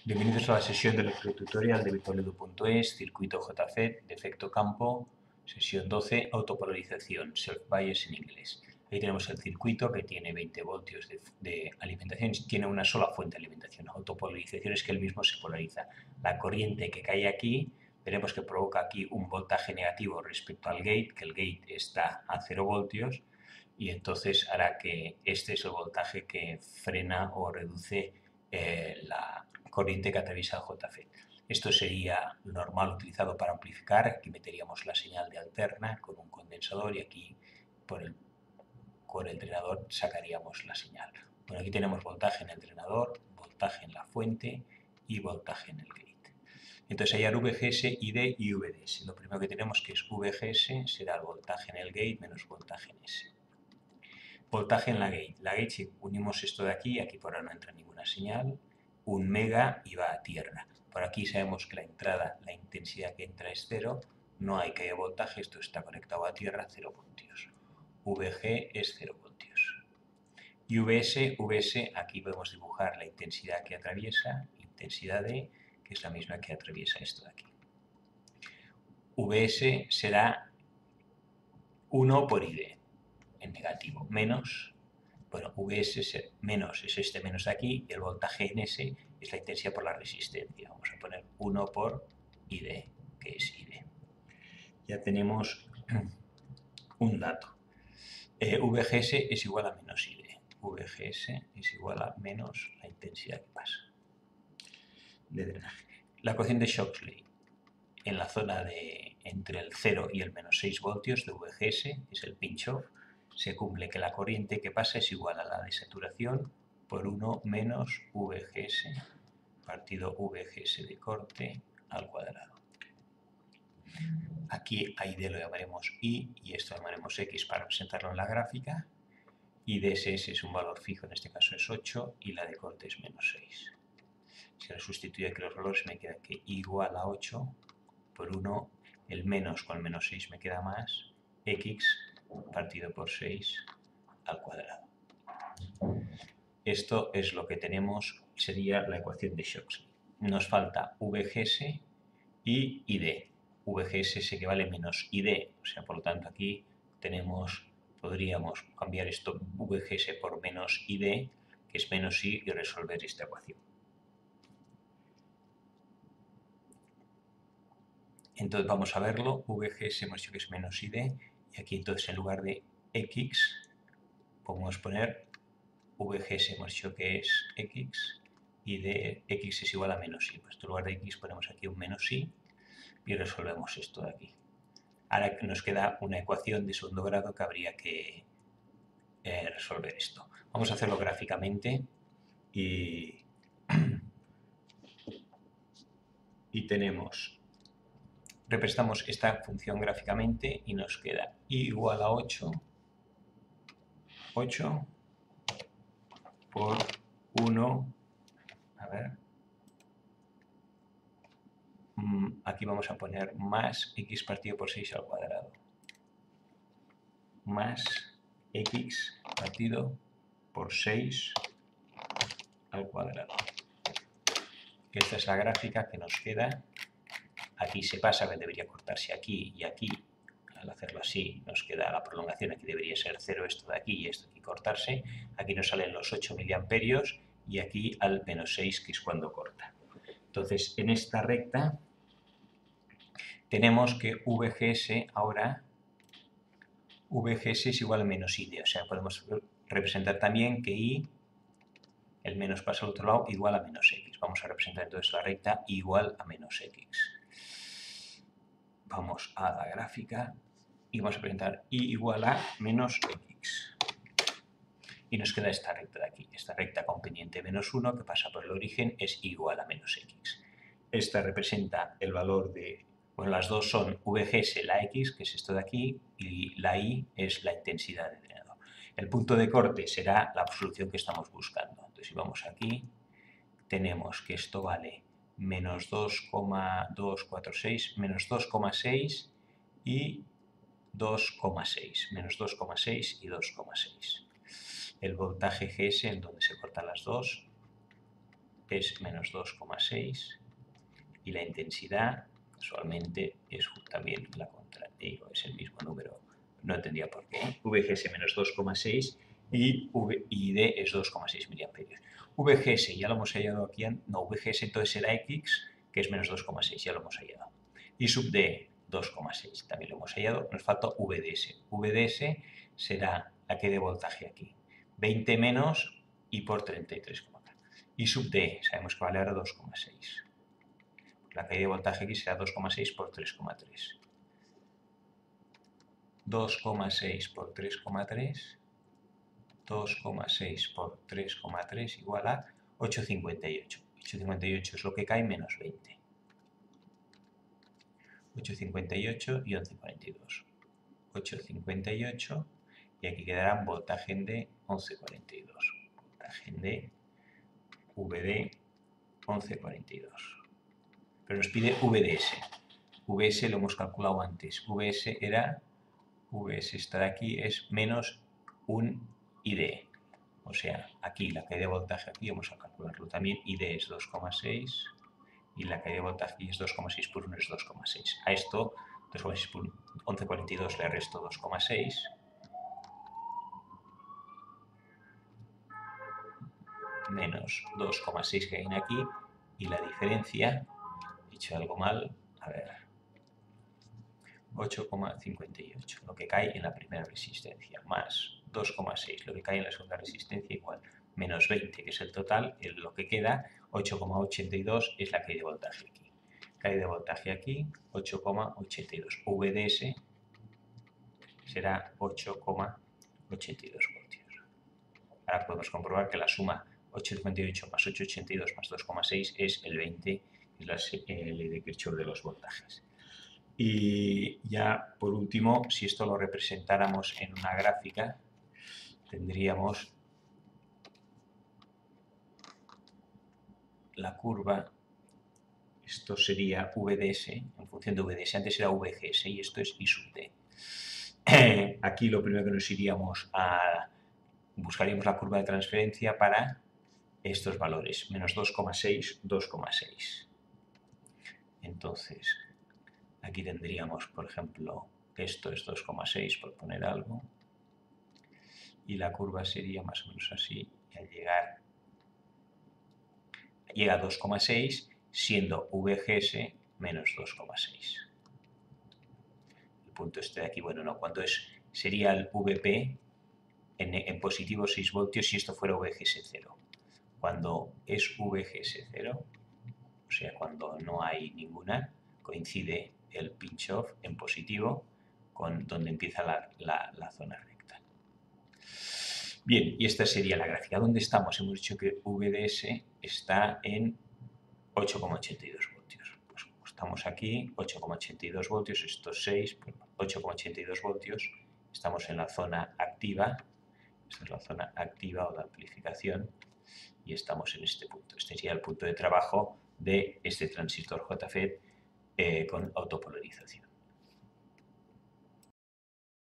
Bienvenidos a la sesión de electrotutorial de virtualedu.es, circuito JFET, defecto campo, sesión 12, autopolarización, self-bias en inglés. Ahí tenemos el circuito que tiene 20 voltios de alimentación, tiene una sola fuente de alimentación. Autopolarización es que el mismo se polariza. La corriente que cae aquí, veremos que provoca aquí un voltaje negativo respecto al gate, que el gate está a 0 voltios, y entonces hará que este es el voltaje que frena o reduce la corriente que atraviesa el JFET. Esto sería normal utilizado para amplificar. Aquí meteríamos la señal de alterna con un condensador y aquí con el drenador sacaríamos la señal. Bueno, aquí tenemos voltaje en el drenador, voltaje en la fuente y voltaje en el gate. Entonces hay VGS, ID y VDS. Lo primero que tenemos que es VGS, será el voltaje en el gate menos voltaje en S. Voltaje en la gate. La gate, si unimos esto de aquí por ahora no entra ninguna señal, 1 mega y va a tierra. Por aquí sabemos que la entrada, la intensidad que entra es 0, no hay que haya voltaje, esto está conectado a tierra, 0 voltios. VG es 0 voltios. Y VS, aquí podemos dibujar la intensidad que atraviesa, intensidad D, que es la misma que atraviesa esto de aquí. VS será 1 por ID, en negativo, menos, bueno, VS menos es este menos de aquí, y el voltaje en S es la intensidad por la resistencia. Vamos a poner 1 por ID, que es ID. Ya tenemos un dato. VGS es igual a menos ID. VGS es igual a menos la intensidad que pasa de drenaje. La ecuación de Shoxley en la zona de entre el 0 y el menos 6 voltios de VGS, que es el pinch-off, se cumple que la corriente que pasa es igual a la de saturación por 1 menos VGS partido VGS de corte al cuadrado. Aquí a ID lo llamaremos I y esto lo llamaremos X para representarlo en la gráfica. Y DSS es un valor fijo, en este caso es 8 y la de corte es menos 6. Si lo sustituyo aquí los valores me queda que I igual a 8 por 1, el menos con el menos 6 me queda más, X partido por 6 al cuadrado. Esto es lo que tenemos, sería la ecuación de Shoxley. Nos falta VGS y ID. VGS es equivale a menos ID, o sea, por lo tanto aquí podríamos cambiar esto VGS por menos ID, que es menos I, y resolver esta ecuación. Entonces vamos a verlo, VGS hemos dicho que es menos ID, y aquí entonces en lugar de X podemos poner VGS hemos dicho que es X, y de X es igual a menos I. Pues en lugar de X ponemos aquí un menos I, y resolvemos esto de aquí. Ahora nos queda una ecuación de segundo grado que habría que resolver esto. Vamos a hacerlo gráficamente y representamos esta función gráficamente y nos queda I igual a 8 por 1, a ver, aquí vamos a poner más X partido por 6 al cuadrado, más X partido por 6 al cuadrado. Esta es la gráfica que nos queda. Aquí se pasa que debería cortarse aquí y aquí. Al hacerlo así nos queda la prolongación. Aquí debería ser 0 esto de aquí y esto de aquí cortarse. Aquí nos salen los 8 miliamperios y aquí al menos 6, que es cuando corta. Entonces, en esta recta tenemos que VGS ahora, VGS es igual a menos ID. O sea, podemos representar también que I, el menos pasa al otro lado, igual a menos X. Vamos a representar entonces la recta igual a menos X. Vamos a la gráfica y vamos a presentar I igual a menos X. Y nos queda esta recta de aquí. Esta recta con pendiente menos 1 que pasa por el origen es igual a menos X. Esta representa el valor de... Bueno, las dos son VGS, la X, que es esto de aquí, y la I es la intensidad de drenado. El punto de corte será la solución que estamos buscando. Entonces, si vamos aquí, tenemos que esto vale menos 2,246, menos 2,6 y 2,6, menos 2,6 y 2,6. El voltaje GS, en donde se cortan las dos, es menos 2,6 y la intensidad casualmente es también la contraria, es el mismo número, no tendría por qué. VGS menos 2,6 y D es 2,6 miliamperios. VGS ya lo hemos hallado aquí, no, VGS entonces será X, que es menos 2,6, ya lo hemos hallado. Y sub D, 2,6, también lo hemos hallado, nos falta VDS. VDS será la que de voltaje aquí, 20 menos y por 33,4. Y sub D, sabemos que vale ahora 2,6. La caída de voltaje aquí será 2,6 por 3,3. 2,6 por 3,3. 2,6 por 3,3 igual a 8,58. 8,58 es lo que cae menos 20. 8,58 y 11,42. 8,58 y aquí quedará voltaje de 11,42. Voltaje de VD 11,42. Pero nos pide VDS. VS lo hemos calculado antes. VS esta de aquí es menos un ID. O sea, aquí la caída de voltaje aquí vamos a calcularlo también. ID es 2,6 y la caída de voltaje aquí es 2,6 por 1 es 2,6. A esto, 2,6 por 11,42 le resto 2,6. Menos 2,6 que hay aquí y la diferencia, he hecho algo mal, a ver, 8,58, lo que cae en la primera resistencia, más 2,6, lo que cae en la segunda resistencia igual, menos 20, que es el total, lo que queda, 8,82 es la caída de voltaje aquí. Caída de voltaje aquí, 8,82. VDS será 8,82 voltios. Ahora podemos comprobar que la suma 8,58 más 8,82 más 2,6 es el 20, es la ley de Kirchhoff de los voltajes. Y ya por último, si esto lo representáramos en una gráfica, tendríamos la curva, esto sería VDS, en función de VDS, antes era VGS y esto es I sub D. Aquí lo primero que nos iríamos buscaríamos la curva de transferencia para estos valores, menos 2,6, 2,6. Entonces, aquí tendríamos, por ejemplo, esto es 2,6 por poner algo, y la curva sería más o menos así, y al llega a 2,6, siendo VGS menos 2,6. El punto este de aquí, bueno, no, cuando sería el VP en positivo 6 voltios si esto fuera VGS 0. Cuando es VGS 0, o sea, cuando no hay ninguna, coincide el pinch-off en positivo con donde empieza la zona recta. Bien, y esta sería la gráfica. ¿Dónde estamos? Hemos dicho que VDS está en 8,82 voltios. Pues estamos aquí, 8,82 voltios, estos 6, 8,82 voltios. Estamos en la zona activa. Esta es la zona activa o de amplificación. Y estamos en este punto. Este sería el punto de trabajo de este transistor JFET con autopolarización.